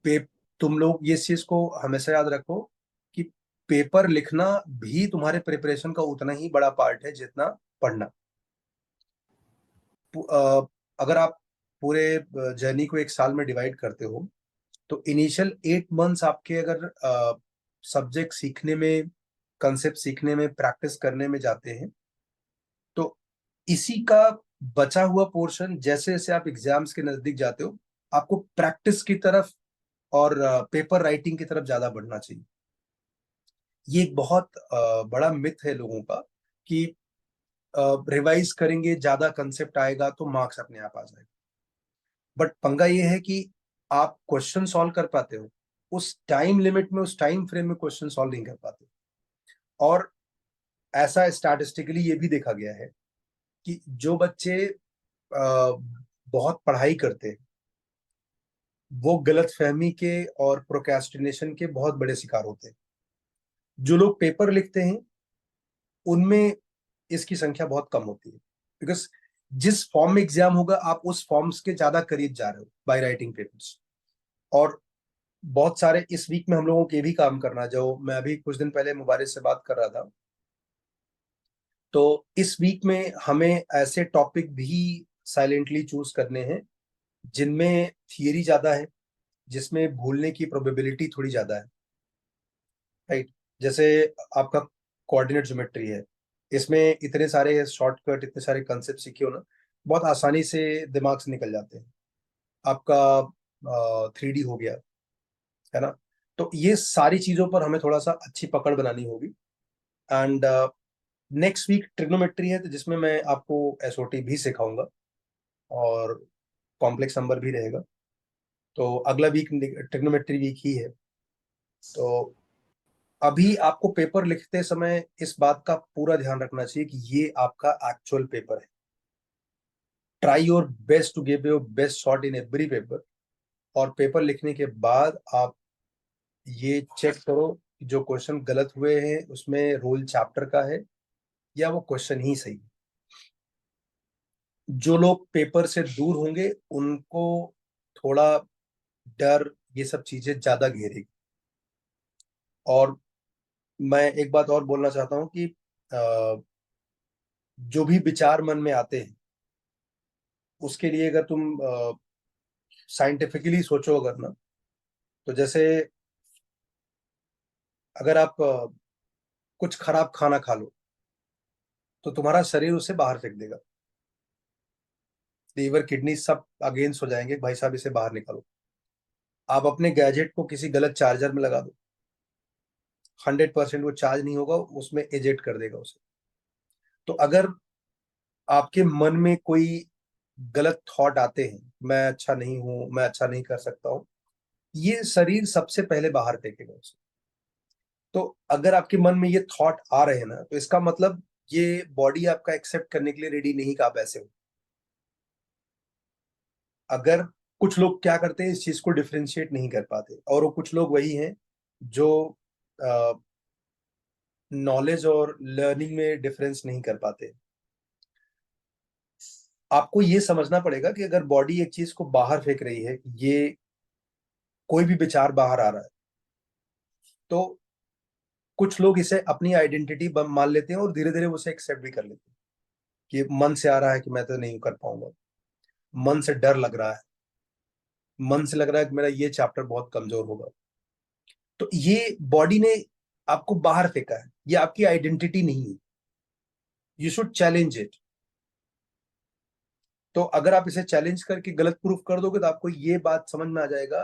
पे तुम लोग ये चीज को हमेशा याद रखो कि पेपर लिखना भी तुम्हारे प्रिपरेशन का उतना ही बड़ा पार्ट है जितना पढ़ना। अगर आप पूरे जर्नी को एक साल में डिवाइड करते हो तो इनिशियल 8 मंथ्स आपके अगर सब्जेक्ट सीखने में, कंसेप्ट सीखने में, प्रैक्टिस करने में जाते हैं, तो इसी का बचा हुआ पोर्शन जैसे जैसे आप एग्जाम्स के नजदीक जाते हो आपको प्रैक्टिस की तरफ और पेपर राइटिंग की तरफ ज्यादा बढ़ना चाहिए। ये एक बहुत बड़ा मिथ है लोगों का कि रिवाइज करेंगे, ज्यादा कंसेप्ट आएगा तो मार्क्स अपने आप आ जाएगा। बट पंगा ये है कि आप क्वेश्चन सॉल्व कर पाते हो उस टाइम लिमिट में, उस टाइम फ्रेम में क्वेश्चन सॉल्व नहीं कर पाते। और ऐसा स्टैटिस्टिकली ये भी देखा गया है कि जो बच्चे बहुत पढ़ाई करते हैं वो गलतफहमी के और प्रोक्रेस्टिनेशन के बहुत बड़े शिकार होते हैं। जो लोग पेपर लिखते हैं उनमें इसकी संख्या बहुत कम होती है, बिकॉज जिस फॉर्म में एग्जाम होगा आप उस फॉर्म्स के ज्यादा करीब जा रहे हो बाय राइटिंग पेपर्स। और बहुत सारे इस वीक में हम लोगों के भी काम करना, जो मैं अभी कुछ दिन पहले मुबारिक से बात कर रहा था, तो इस वीक में हमें ऐसे टॉपिक भी साइलेंटली चूज करने हैं जिनमें थियरी ज्यादा है, जिसमें भूलने की प्रोबेबिलिटी थोड़ी ज्यादा है। राइट? जैसे आपका कोऑर्डिनेट ज्योमेट्री है, इसमें इतने सारे शॉर्टकट, इतने सारे कंसेप्ट सीखे हो ना, बहुत आसानी से दिमाग से निकल जाते हैं। आपका 3D हो गया, है ना? तो ये सारी चीजों पर हमें थोड़ा सा अच्छी पकड़ बनानी होगी। एंड नेक्स्ट वीक ट्रिग्नोमेट्री है, तो जिसमें मैं आपको एसओटी भी सिखाऊंगा और कॉम्प्लेक्स नंबर भी रहेगा। तो अगला वीक ट्रिग्नोमेट्री वीक ही है। तो अभी आपको पेपर लिखते समय इस बात का पूरा ध्यान रखना चाहिए कि ये आपका एक्चुअल पेपर है। Try your best to give your best shot in every paper. और पेपर लिखने के बाद आप ये चेक करो कि जो क्वेश्चन गलत हुए हैं उसमें रोल चैप्टर का है या वो क्वेश्चन ही सही है। जो लोग पेपर से दूर होंगे उनको थोड़ा डर, ये सब चीजें ज्यादा घेरेगी। और मैं एक बात और बोलना चाहता हूँ कि जो भी विचार मन में आते हैं उसके लिए अगर तुम साइंटिफिकली सोचो अगर ना, तो जैसे अगर आप कुछ खराब खाना खा लो तो तुम्हारा शरीर उसे बाहर फेंक देगा। लीवर, किडनी सब अगेंस्ट हो जाएंगे, भाई साहब इसे बाहर निकालो। आप अपने गैजेट को किसी गलत चार्जर में लगा दो, 100% वो चार्ज नहीं होगा, उसमें एजेट कर देगा उसे। तो अगर आपके मन में कोई गलत थॉट आते हैं, मैं अच्छा नहीं हूं, मैं अच्छा नहीं कर सकता हूं, ये शरीर सबसे पहले बाहर फेंकेगा उसे। तो अगर आपके मन में ये थॉट आ रहे हैं ना, तो इसका मतलब ये बॉडी आपका एक्सेप्ट करने के लिए रेडी नहीं कि आप ऐसे हो। अगर कुछ लोग क्या करते हैं, इस चीज को डिफरेंशिएट नहीं कर पाते, और वो कुछ लोग वही हैं जो नॉलेज और लर्निंग में डिफरेंस नहीं कर पाते। आपको ये समझना पड़ेगा कि अगर बॉडी एक चीज को बाहर फेंक रही है, ये कोई भी विचार बाहर आ रहा है, तो कुछ लोग इसे अपनी आइडेंटिटी मान लेते हैं और धीरे धीरे उसे एक्सेप्ट भी कर लेते हैं कि मन से आ रहा है कि मैं तो नहीं कर पाऊंगा, मन से डर लग रहा है, मन से लग रहा है कि मेरा ये चैप्टर बहुत कमजोर होगा। तो ये बॉडी ने आपको बाहर फेंका है, ये आपकी आइडेंटिटी नहीं है। You should challenge it. तो अगर आप इसे चैलेंज करके गलत प्रूफ कर दोगे तो आपको ये बात समझ में आ जाएगा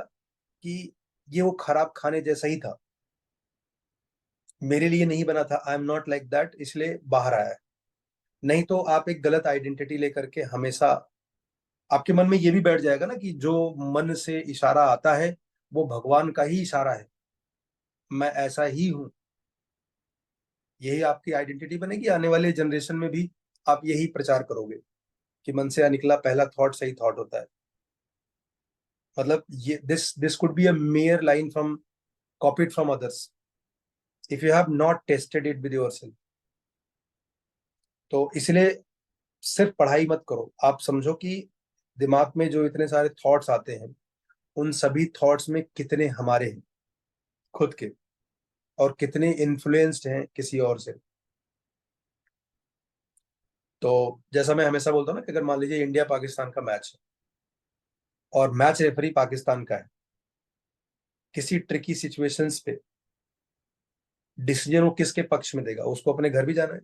कि ये वो खराब खाने जैसा ही था, मेरे लिए नहीं बना था, I am not like that, इसलिए बाहर आया है। नहीं तो आप एक गलत आइडेंटिटी लेकर के हमेशा आपके मन में ये भी बैठ जाएगा ना कि जो मन से इशारा आता है वो भगवान का ही इशारा है, मैं ऐसा ही हूं। यही आपकी आइडेंटिटी बनेगी। आने वाले जनरेशन में भी आप यही प्रचार करोगे कि मन से निकला पहला थॉट सही थॉट होता है। मतलब ये this this could be a mayor line from, copied from others, if you have not tested it with yourself. तो इसलिए सिर्फ पढ़ाई मत करो, आप समझो कि दिमाग में जो इतने सारे थॉट्स आते हैं उन सभी थॉट्स में कितने हमारे हैं खुद के, और कितने इन्फ्लुएंस्ड हैं किसी और से। तो जैसा मैं हमेशा बोलता हूँ ना कि अगर मान लीजिए इंडिया पाकिस्तान का मैच है और मैच रेफरी पाकिस्तान का है, किसी ट्रिकी सिचुएशंस पे डिसीजन वो किसके पक्ष में देगा, उसको अपने घर भी जाना है।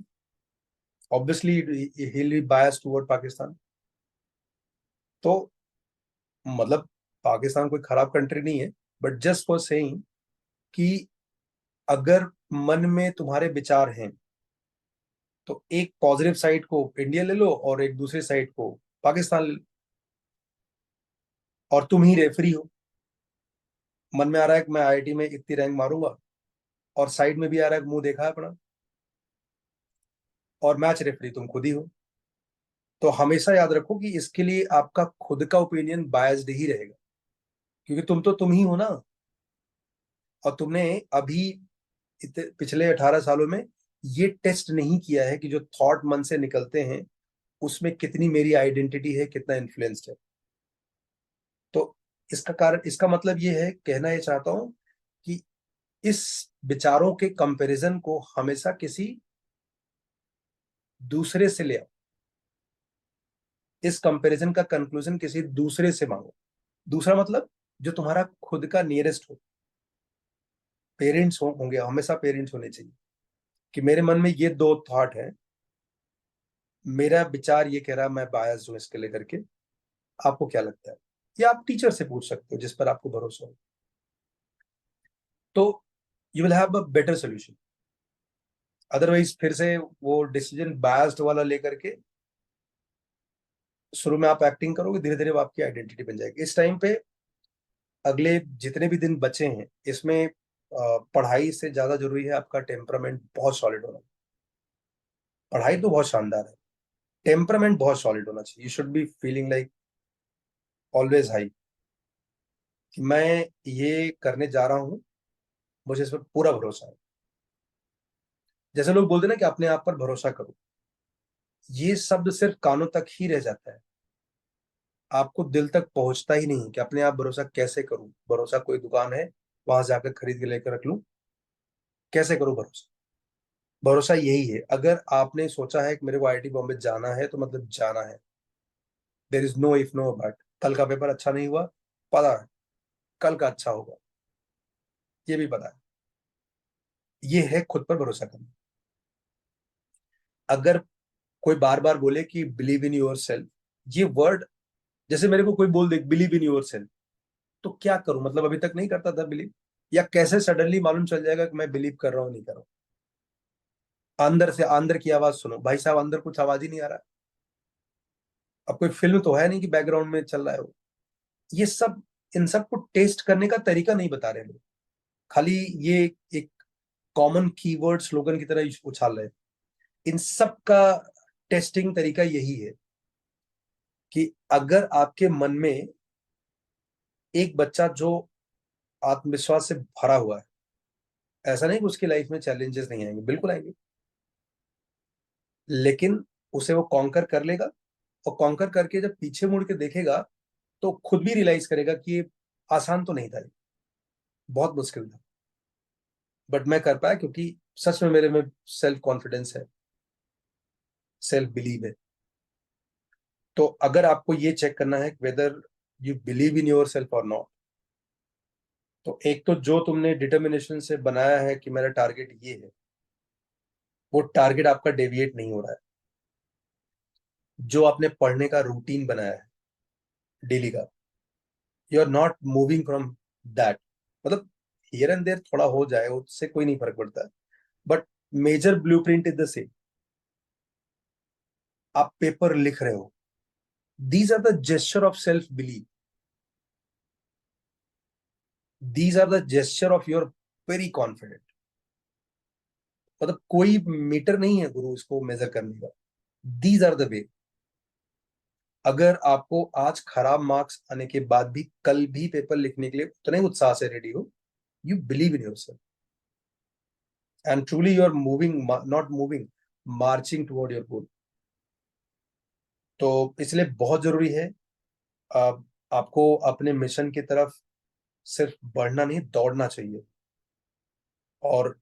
Obviously he will be biased toward Pakistan. तो मतलब पाकिस्तान कोई खराब कंट्री नहीं है, बट जस्ट फॉर सेइंग कि अगर मन में तुम्हारे विचार हैं तो एक पॉजिटिव साइड को इंडिया ले लो और एक दूसरी साइड को पाकिस्तान ले लो, और तुम ही रेफरी हो। मन में आ रहा है कि मैं आईआईटी में इतनी रैंक मारूंगा, और साइड में भी आ रहा है कि मुंह देखा है अपना, और मैच रेफरी तुम खुद ही हो। तो हमेशा याद रखो कि इसके लिए आपका खुद का ओपिनियन बायस्ड ही रहेगा, क्योंकि तुम ही हो ना। और तुमने अभी पिछले 18 सालों में ये टेस्ट नहीं किया है कि जो थॉट मन से निकलते हैं उसमें कितनी मेरी आइडेंटिटी है, कितना इन्फ्लुएंस्ड है। तो इसका कारण, इसका मतलब ये है, कहना ये चाहता हूं कि इस विचारों के कंपैरिजन को हमेशा किसी दूसरे से ले आओ। इस कंपैरिजन का कंक्लूजन किसी दूसरे से मांगो। दूसरा मतलब जो तुम्हारा खुद का नियरेस्ट हो। पेरेंट्स होंगे, हमेशा पेरेंट्स होने चाहिए कि मेरे मन में ये दो थॉट है, मेरा विचार ये कह रहा है, मैं बायस हूं इसके लेकर के, आपको क्या लगता है? या आप टीचर से पूछ सकते हो जिस पर आपको भरोसा हो। तो you will have a better solution. Otherwise फिर से वो डिसीजन बायस्ड वाला लेकर के शुरू में आप एक्टिंग करोगे, धीरे धीरे वो आपकी आइडेंटिटी बन जाएगी। इस टाइम पे अगले जितने भी दिन बचे हैं इसमें पढ़ाई से ज्यादा जरूरी है आपका टेम्परामेंट बहुत सॉलिड होना। पढ़ाई तो बहुत शानदार है, टेम्परामेंट बहुत सॉलिड होना चाहिए। You should be feeling like always high, कि मैं ये करने जा रहा हूँ, मुझे इस पर पूरा भरोसा है। जैसे लोग बोलते हैं ना कि अपने आप पर भरोसा करो, ये शब्द सिर्फ कानों तक ही रह जाता है, आपको दिल तक पहुंचता ही नहीं कि अपने आप भरोसा कैसे करूं। भरोसा कोई दुकान है, वहां जाकर खरीद के लेकर रख लूं? कैसे करूं भरोसा? भरोसा यही है, अगर आपने सोचा है कि मेरे को आईआईटी बॉम्बे जाना है तो मतलब जाना है। There is no if no but. कल का पेपर अच्छा नहीं हुआ, पता है कल का अच्छा होगा, ये भी पता है। ये है खुद पर भरोसा करना। अगर कोई बार बार बोले कि बिलीव इन योर सेल्फ, ये वर्ड, जैसे मेरे को कोई बोल they believe in your self, तो क्या करूं? मतलब अभी तक नहीं करता था बिलीव, या कैसे सडनली मालूम चल जाएगा कि मैं बिलीव कर रहा हूं नहीं कर रहा हूं? अंदर से अंदर की आवाज सुनो भाई साहब, अंदर कुछ आवाज ही नहीं आ रहा। अब कोई फिल्म तो है नहीं कि बैकग्राउंड में चल रहा है वो। ये सब, इन सबको टेस्ट करने का तरीका नहीं बता रहे लोग, खाली ये एक कॉमन कीवर्ड स्लोगन की तरह उछाल रहे हैं। इन सब का टेस्टिंग तरीका यही है कि अगर आपके मन में एक बच्चा जो आत्मविश्वास से भरा हुआ है, ऐसा नहीं कि उसकी लाइफ में चैलेंजेस नहीं आएंगे, बिल्कुल आएंगे, लेकिन उसे वो कॉन्कर कर लेगा। और कॉन्कर करके जब पीछे मुड़ के देखेगा तो खुद भी रियलाइज करेगा कि ये आसान तो नहीं था, ये बहुत मुश्किल था, बट मैं कर पाया क्योंकि सच में मेरे में सेल्फ कॉन्फिडेंस है, सेल्फ बिलीव है। तो अगर आपको ये चेक करना है whether you believe in your self और नॉट, तो एक तो जो तुमने डिटर्मिनेशन से बनाया है कि मेरा टारगेट ये है, वो टारगेट आपका डेविएट नहीं हो रहा है। जो आपने पढ़ने का रूटीन बनाया है डेली का, you are not moving from that. मतलब हियर एंड देयर थोड़ा हो जाए उससे कोई नहीं फर्क पड़ता है, but major blueprint is the same. आप पेपर लिख रहे हो, these are the gesture of self believe, these are the gesture of your very confident. मतलब कोई मीटर नहीं है गुरु इसको मेजर करने का। These are the way. अगर आपको आज खराब मार्क्स आने के बाद भी कल भी पेपर लिखने के लिए उतने उत्साह से रेडी हो, you believe in yourself and truly you are moving, not moving, marching toward your goal. तो इसलिए बहुत जरूरी है आपको अपने मिशन की तरफ सिर्फ बढ़ना नहीं, दौड़ना चाहिए। और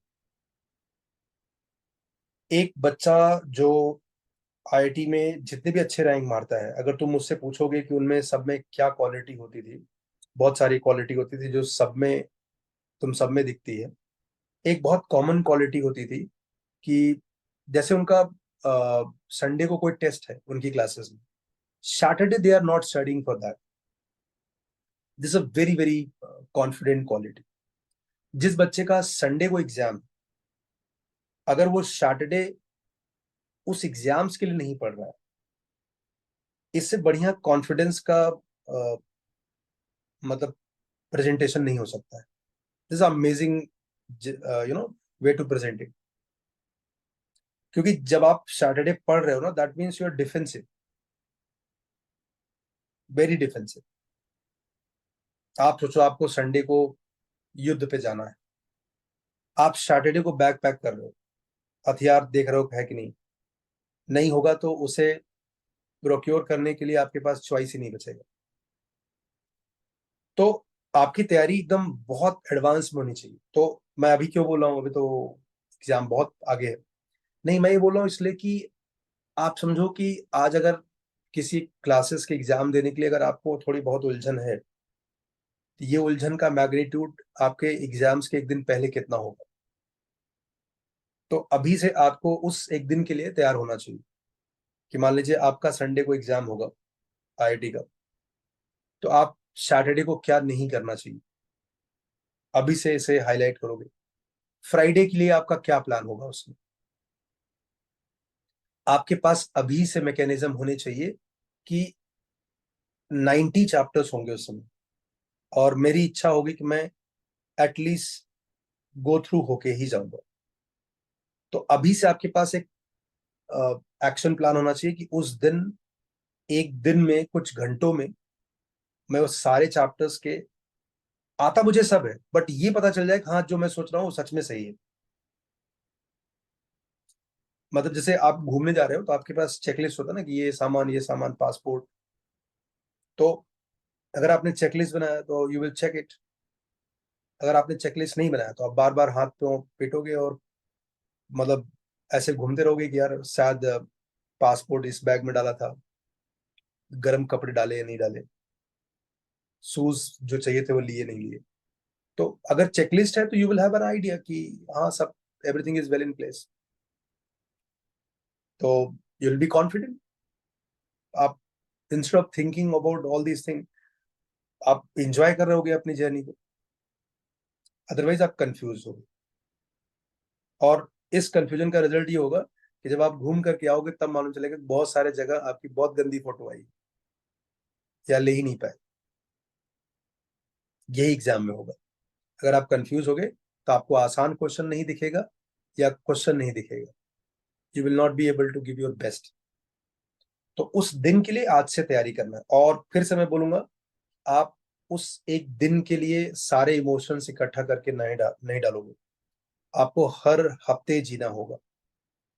एक बच्चा जो आईआईटी में जितने भी अच्छे रैंक मारता है, अगर तुम मुझसे पूछोगे कि उनमें सब में क्या क्वालिटी होती थी, बहुत सारी क्वालिटी होती थी जो सब में दिखती है। एक बहुत कॉमन क्वालिटी होती थी कि जैसे उनका संडे को कोई टेस्ट है उनकी क्लासेस में, Saturday they are not studying for that. This a very very confident quality. जिस बच्चे का संडे को एग्जाम, अगर वो सैटरडे उस एग्जाम्स के लिए नहीं पढ़ रहा है, इससे बढ़िया कॉन्फिडेंस का मतलब प्रेजेंटेशन नहीं हो सकता है। This amazing way to present it. क्योंकि जब आप सैटरडे पढ़ रहे हो ना, that means you are defensive, very defensive. आप सोचो आपको संडे को युद्ध पे जाना है, आप सैटरडे को बैग पैक कर रहे हो, हथियार देख रहे हो है कि नहीं, नहीं होगा तो उसे प्रोक्योर करने के लिए आपके पास चॉइस ही नहीं बचेगा। तो आपकी तैयारी एकदम बहुत एडवांस में होनी चाहिए। तो मैं अभी क्यों बोल रहा हूँ, अभी तो एग्जाम बहुत आगे है, नहीं मैं ये बोल रहा हूँ इसलिए कि आप समझो कि आज अगर किसी क्लासेस के एग्जाम देने के लिए अगर आपको थोड़ी बहुत उलझन है, तो ये उलझन का मैग्नीट्यूड आपके एग्जाम्स के एक दिन पहले कितना होगा। तो अभी से आपको उस एक दिन के लिए तैयार होना चाहिए कि मान लीजिए आपका संडे को एग्जाम होगा आईआईटी का, तो आप सैटरडे को क्या नहीं करना चाहिए, अभी से इसे हाईलाइट करोगे। फ्राइडे के लिए आपका क्या प्लान होगा उसमें। आपके पास अभी से मैकेनिज्म होने चाहिए कि 90 चैप्टर्स होंगे उस समय, और मेरी इच्छा होगी कि मैं एटलीस्ट गो थ्रू होके ही जाऊंगा। तो अभी से आपके पास एक एक्शन प्लान होना चाहिए कि उस दिन, एक दिन में कुछ घंटों में मैं उस सारे चैप्टर्स के, आता मुझे सब है बट ये पता चल जाए कि हाँ जो मैं सोच रहा हूँ वो सच में सही है। मतलब जैसे आप घूमने जा रहे हो तो आपके पास चेकलिस्ट होता है ना कि ये सामान पासपोर्ट। तो अगर आपने चेकलिस्ट बनाया तो यू विल चेक इट। अगर आपने चेकलिस्ट नहीं बनाया तो आप बार बार हाथ पे पीटोगे और मतलब ऐसे घूमते रहोगे कि यार शायद पासपोर्ट इस बैग में डाला था, गर्म कपड़े डाले या नहीं डाले, शूज जो चाहिए थे वो लिए नहीं लिए। तो अगर चेकलिस्ट है तो you will have an idea कि हाँ सब everything is well in place. तो यू विल बी कॉन्फिडेंट। आप instead of thinking about all these thing, आप इंजॉय कर रहे होगे अपनी जर्नी को। अदरवाइज आप कंफ्यूज हो, और इस कंफ्यूजन का रिजल्ट ये होगा कि जब आप घूम करके आओगे तब मालूम चलेगा कि बहुत सारे जगह आपकी बहुत गंदी फोटो आई या ले ही नहीं पाए। यही एग्जाम में होगा। अगर आप कंफ्यूज हो गए तो आपको आसान क्वेश्चन नहीं दिखेगा या क्वेश्चन नहीं दिखेगा, you will not be able to give your best. तो उस दिन के लिए आज से तैयारी करना है। और फिर से मैं बोलूंगा, आप उस एक दिन के लिए सारे इमोशंस इकट्ठा करके नहीं डालोगे। आपको हर हफ्ते जीना होगा।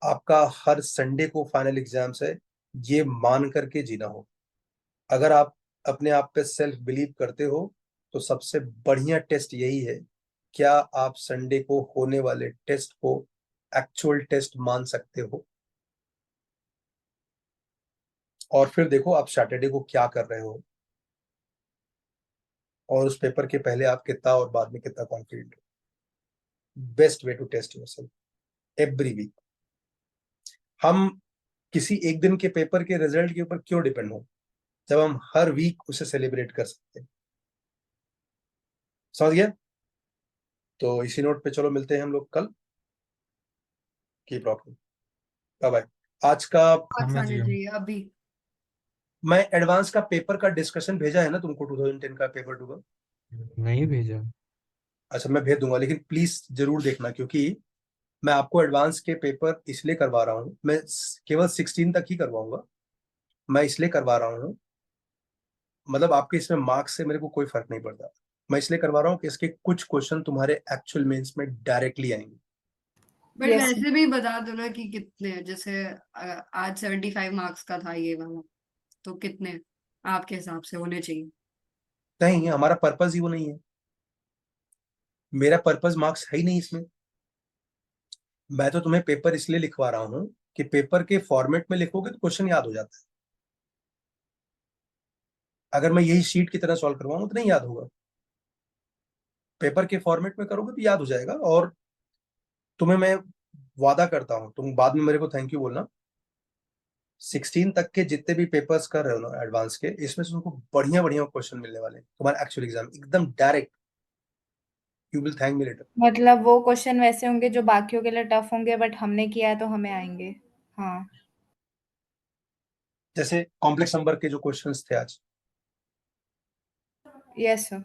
आपका हर संडे को फाइनल एग्जाम्स है, ये मान करके जीना होगा। अगर आप अपने आप पे सेल्फ बिलीव करते हो तो सबसे बढ़िया टेस्ट यही है, क्या आप संडे को होने वाले टेस्ट को एक्चुअल टेस्ट मान सकते हो। और फिर देखो आप सैटरडे को क्या कर रहे हो, और उस पेपर के पहले आप कितना और बाद में कितना कॉन्फिडेंट हो। Best way to test yourself every week. हम किसी एक दिन के पेपर के रिजल्ट के ऊपर क्यों डिपेंड हो, जब हम हर वीक उसे सेलिब्रेट कर सकते हैं। समझ गया। तो इसी नोट पे चलो मिलते हैं हम लोग कल की प्रॉब्लम। Bye bye. आज का समझ आसानी गया। चाहिए अभी। मैं एडवांस का पेपर का डिस्कशन भेजा है ना तुमको, 2010 का पेपर टू का। नहीं भेजा। अच्छा मैं भेज दूंगा, लेकिन प्लीज जरूर देखना, क्योंकि मैं आपको एडवांस के पेपर इसलिए करवा रहा हूँ, मैं केवल 16 तक ही करवाऊंगा। मैं इसलिए करवा रहा हूँ, मतलब आपके इसमें मार्क्स से मेरे को कोई फर्क नहीं पड़ता। मैं इसलिए करवा रहा हूँ कि इसके कुछ क्वेश्चन तुम्हारे एक्चुअल मेंस में डायरेक्टली आएंगे। बट यस वैसे भी बता दो ना कि कितने, जैसे आज 75 मार्क्स का था ये वाला, तो कितने आपके हिसाब से होने चाहिए। नहीं, हमारा पर्पस ही वो नहीं है। मेरा पर्पस मार्क्स है ही नहीं इसमें। मैं तो तुम्हें पेपर इसलिए लिखवा रहा हूँ कि पेपर के फॉर्मेट में लिखोगे तो क्वेश्चन याद हो जाता है। अगर मैं यही शीट की तरह सॉल्व करवाऊंगा तो नहीं याद होगा। पेपर के फॉर्मेट में करोगे तो याद हो जाएगा। और तुम्हें मैं वादा करता हूँ, तुम बाद में मेरे को थैंक यू बोलना, 16 तक के जितने भी पेपर्स कर रहे हो ना एडवांस के, इसमें से तुमको बढ़िया बढ़िया क्वेश्चन मिलने वाले हैं तुम्हारे एक्चुअल एग्जाम, एकदम direct. You will thank me later. मतलब वो क्वेश्चन वैसे होंगे जो बाकियों के लिए टफ होंगे, बट हमने किया है तो हमें आएंगे। हाँ। जैसे कॉम्प्लेक्स नंबर के जो क्वेश्चंस थे आज, यस सर।